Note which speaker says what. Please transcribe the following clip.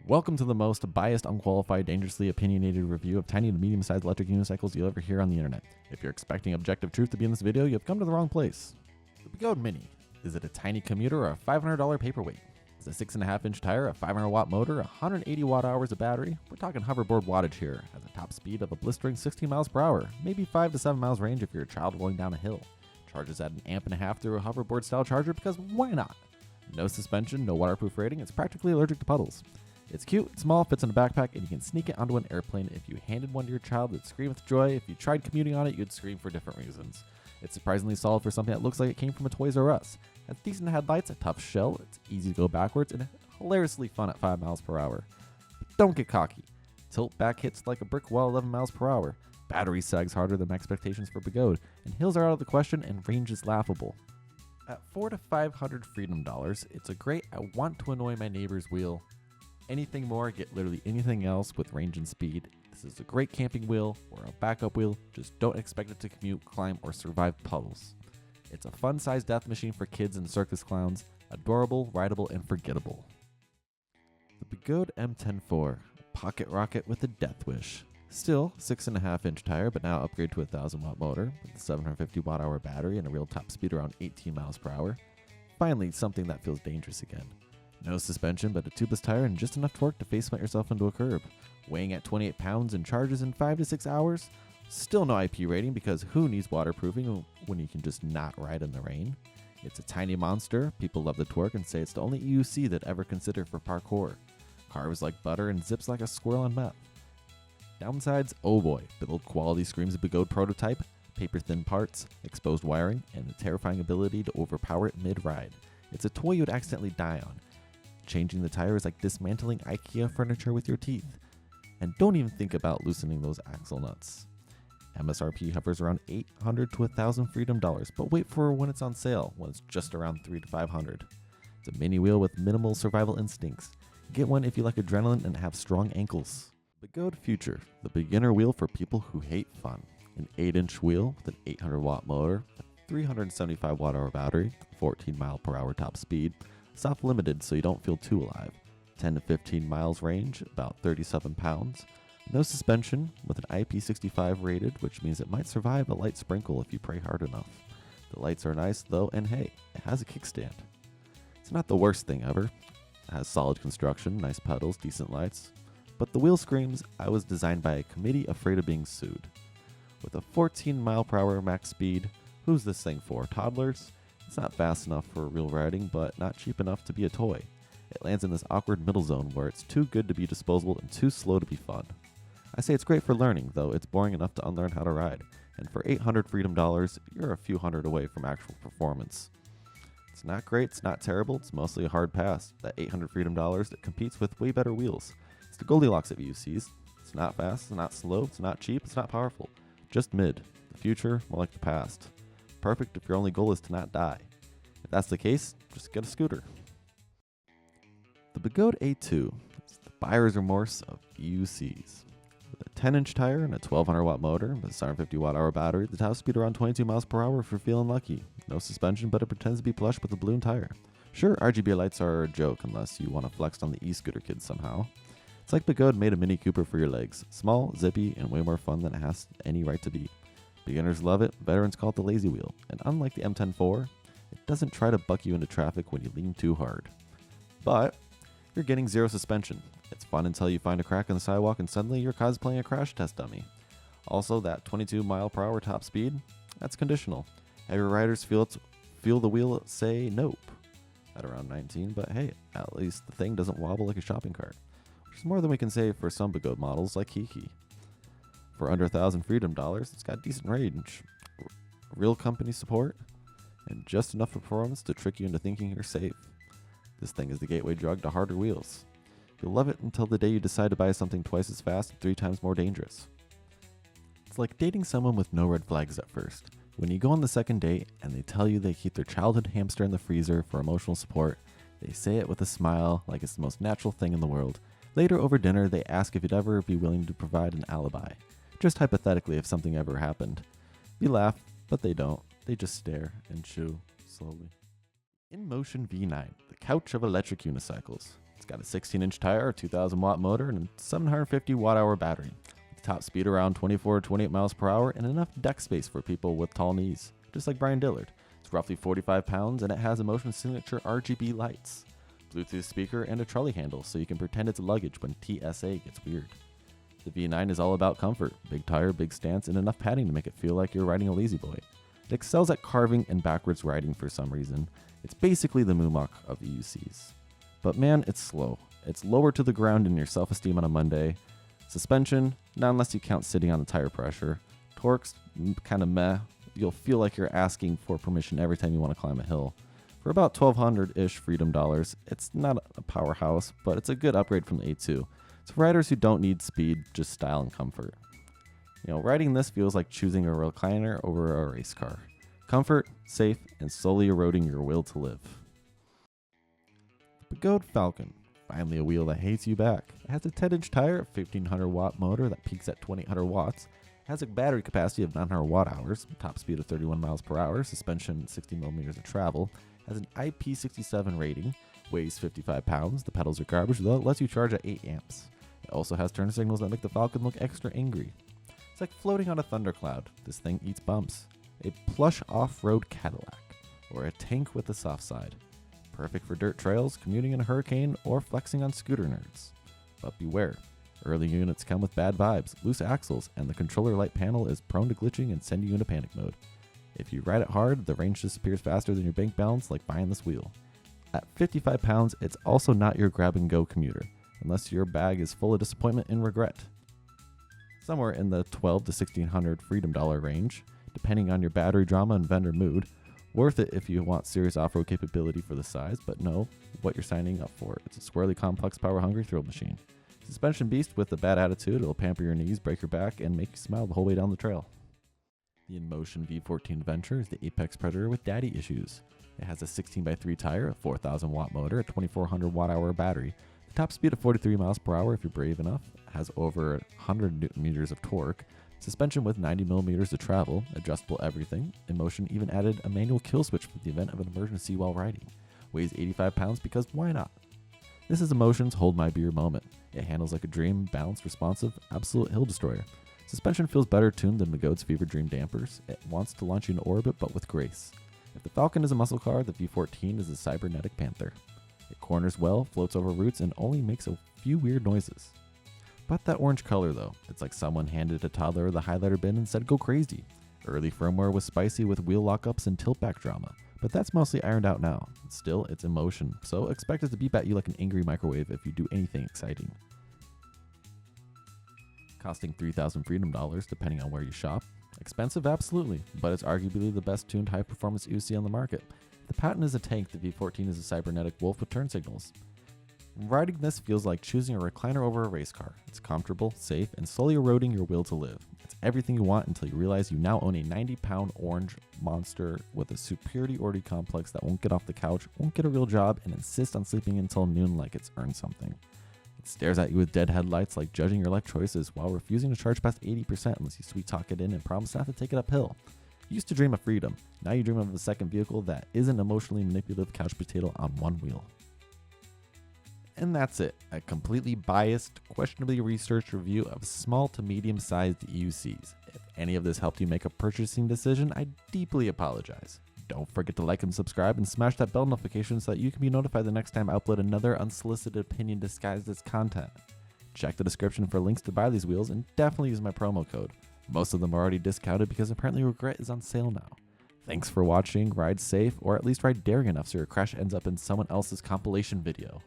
Speaker 1: Welcome to the most biased, unqualified, dangerously opinionated review of tiny to medium-sized electric unicycles you'll ever hear on the internet. If you're expecting objective truth to be in this video, you've come to the wrong place. The Begode Mini. Is it a tiny commuter or a $500 paperweight? Is a 6.5-inch tire, a 500-watt motor, 180 watt-hours of battery? We're talking hoverboard wattage here, at a top speed of a blistering 16 miles per hour, maybe 5 to 7 miles range if you're a child rolling down a hill. Charges at 1.5 amps through a hoverboard-style charger because why not? No suspension, no waterproof rating, it's practically allergic to puddles. It's cute, it's small, fits in a backpack, and you can sneak it onto an airplane. If you handed one to your child, they'd scream with joy. If you tried commuting on it, you'd scream for different reasons. It's surprisingly solid for something that looks like it came from a Toys R Us. It has decent headlights, a tough shell, it's easy to go backwards, and hilariously fun at 5 miles per hour. But don't get cocky. Tilt back hits like a brick wall 11 miles per hour. Battery sags harder than my expectations for Begode, and hills are out of the question, and range is laughable. At $400 to $500 freedom dollars, it's a great I want to annoy my neighbor's wheel. Anything more, get literally anything else with range and speed. This is a great camping wheel or a backup wheel, just don't expect it to commute, climb, or survive puddles. It's a fun-sized death machine for kids and circus clowns, adorable, rideable, and forgettable. The Begode MTen4, pocket rocket with a death wish. Still 6.5-inch tire, but now upgrade to a 1,000-watt motor with a 750 watt-hour battery and a real top speed around 18 miles per hour. Finally, something that feels dangerous again. No suspension, but a tubeless tire and just enough torque to face plant yourself into a curb. Weighing at 28 pounds and charges in 5 to 6 hours. Still no IP rating because who needs waterproofing when you can just not ride in the rain? It's a tiny monster. People love the torque and say it's the only EUC that ever considered for parkour. Carves like butter and zips like a squirrel on meth. Downsides, oh boy, build quality screams a Begode prototype, paper-thin parts, exposed wiring, and the terrifying ability to overpower it mid-ride. It's a toy you'd accidentally die on. Changing the tire is like dismantling IKEA furniture with your teeth. And don't even think about loosening those axle nuts. MSRP hovers around $800 to $1,000 freedom dollars, but wait for when it's on sale, when it's just around $300 to $500. It's a mini wheel with minimal survival instincts. Get one if you like adrenaline and have strong ankles. Begode Future, the beginner wheel for people who hate fun. An 8-inch wheel with an 800-watt motor, a 375 watt-hour battery, 14 mile per hour top speed, soft limited so you don't feel too alive, 10 to 15 miles range, about 37 pounds, no suspension with an IP65 rated, which means it might survive a light sprinkle if you pray hard enough. The lights are nice though, and hey, it has a kickstand. It's not the worst thing ever. It has solid construction, nice pedals, decent lights, but the wheel screams I was designed by a committee afraid of being sued. With a 14 mile per hour max speed, who's this thing for, toddlers? It's not fast enough for real riding, but not cheap enough to be a toy. It lands in this awkward middle zone where it's too good to be disposable and too slow to be fun. I say it's great for learning, though it's boring enough to unlearn how to ride, and for $800 freedom dollars, you're a few hundred away from actual performance. It's not great, it's not terrible, it's mostly a hard pass. That $800 freedom dollars that competes with way better wheels. It's the Goldilocks of EUCs. It's not fast, it's not slow, it's not cheap, it's not powerful. Just mid. The future, more like the past. Perfect if your only goal is to not die. If that's the case, just get a scooter. The Begode A2 is the buyer's remorse of EUCs. With a 10-inch tire and a 1200-watt motor with a 750 watt-hour battery, the top speed around 22 miles per hour if you're feeling lucky. No suspension, but it pretends to be plush with a balloon tire. Sure, RGB lights are a joke unless you want to flex on the e-scooter kids somehow. It's like Begode made a Mini Cooper for your legs. Small, zippy, and way more fun than it has any right to be. Beginners love it, veterans call it the lazy wheel, and unlike the MTen4, it doesn't try to buck you into traffic when you lean too hard. But you're getting zero suspension. It's fun until you find a crack in the sidewalk and suddenly you're cosplaying a crash test dummy. Also, that 22 mile per hour top speed, that's conditional. Heavy riders feel the wheel say nope at around 19, but hey, at least the thing doesn't wobble like a shopping cart, which is more than we can say for some Begode models like Kiki. For under 1,000 freedom dollars, it's got decent range, real company support, and just enough performance to trick you into thinking you're safe. This thing is the gateway drug to harder wheels. You'll love it until the day you decide to buy something twice as fast and 3 times more dangerous. It's like dating someone with no red flags at first. When you go on the second date and they tell you they keep their childhood hamster in the freezer for emotional support, they say it with a smile like it's the most natural thing in the world. Later over dinner, they ask if you'd ever be willing to provide an alibi. Just hypothetically if something ever happened. You laugh, but they don't. They just stare and chew slowly. InMotion V9, the couch of electric unicycles. It's got a 16-inch tire, a 2,000 watt motor, and a 750 watt-hour battery. With top speed around 24 to 28 miles per hour and enough deck space for people with tall knees, just like Brian Dillard. It's roughly 45 pounds and it has InMotion signature RGB lights, Bluetooth speaker, and a trolley handle so you can pretend it's luggage when TSA gets weird. The V9 is all about comfort, big tire, big stance, and enough padding to make it feel like you're riding a lazy boy. It excels at carving and backwards riding for some reason. It's basically the Moonwalk of EUCs. But man, it's slow. It's lower to the ground in your self-esteem on a Monday. Suspension, not unless you count sitting on the tire pressure. Torque's kind of meh. You'll feel like you're asking for permission every time you want to climb a hill. For about $1,200-ish freedom dollars, it's not a powerhouse, but it's a good upgrade from the A2. It's for riders who don't need speed, just style and comfort. Riding this feels like choosing a recliner over a race car. Comfort, safe, and slowly eroding your will to live. Begode Falcon. Finally a wheel that hates you back. It has a 10-inch tire, a 1,500 watt motor that peaks at 2,800 watts. It has a battery capacity of 900 watt hours, top speed of 31 miles per hour, suspension 60 millimeters of travel. It has an IP67 rating, weighs 55 pounds. The pedals are garbage, though it lets you charge at 8 amps. It also has turn signals that make the Falcon look extra angry. It's like floating on a thundercloud. This thing eats bumps. A plush off-road Cadillac, or a tank with a soft side. Perfect for dirt trails, commuting in a hurricane, or flexing on scooter nerds. But beware, early units come with bad vibes, loose axles, and the controller light panel is prone to glitching and sending you into panic mode. If you ride it hard, the range disappears faster than your bank balance, like buying this wheel. At 55 pounds, it's also not your grab-and-go commuter, unless your bag is full of disappointment and regret. Somewhere in the $1,200 to $1,600 freedom dollar range, depending on your battery drama and vendor mood. Worth it if you want serious off-road capability for the size, but know what you're signing up for. It's a squarely complex, power-hungry thrill machine. Suspension beast with a bad attitude. It'll pamper your knees, break your back, and make you smile the whole way down the trail. The InMotion V14 Adventure is the apex predator with daddy issues. It has a 16x3 tire, a 4,000 watt motor, a 2,400 watt hour battery. The top speed of 43 miles per hour if you're brave enough. It has over 100 newton meters of torque. Suspension with 90 millimeters of travel, adjustable everything. InMotion even added a manual kill switch for the event of an emergency while riding. Weighs 85 pounds because why not? This is InMotion's hold my beer moment. It handles like a dream, balanced, responsive, absolute hill destroyer. Suspension feels better tuned than Begode's Fever Dream dampers. It wants to launch you into orbit, but with grace. If the Falcon is a muscle car, the V14 is a cybernetic panther. It corners well, floats over roots, and only makes a few weird noises. But that orange color though, it's like someone handed a toddler the highlighter bin and said go crazy. Early firmware was spicy with wheel lockups and tilt back drama, but that's mostly ironed out now. Still, it's InMotion, so expect it to beep at you like an angry microwave if you do anything exciting. Costing $3,000 freedom dollars depending on where you shop. Expensive, absolutely, but it's arguably the best tuned high performance EUC on the market. If the patent is a tank, the V14 is a cybernetic wolf with turn signals. Riding this feels like choosing a recliner over a race car. It's comfortable, safe, and slowly eroding your will to live. It's everything you want until you realize you now own a 90-pound orange monster with a superiority complex that won't get off the couch, won't get a real job, and insists on sleeping until noon like it's earned something. It stares at you with dead headlights like judging your life choices while refusing to charge past 80% unless you sweet talk it in and promise not to take it uphill. You used to dream of freedom. Now you dream of a second vehicle that isn't emotionally manipulative couch potato on one wheel. And that's it, a completely biased, questionably researched review of small to medium-sized EUCs. If any of this helped you make a purchasing decision, I deeply apologize. Don't forget to like and subscribe and smash that bell notification so that you can be notified the next time I upload another unsolicited opinion disguised as content. Check the description for links to buy these wheels and definitely use my promo code. Most of them are already discounted because apparently Regret is on sale now. Thanks for watching, ride safe, or at least ride daring enough so your crash ends up in someone else's compilation video.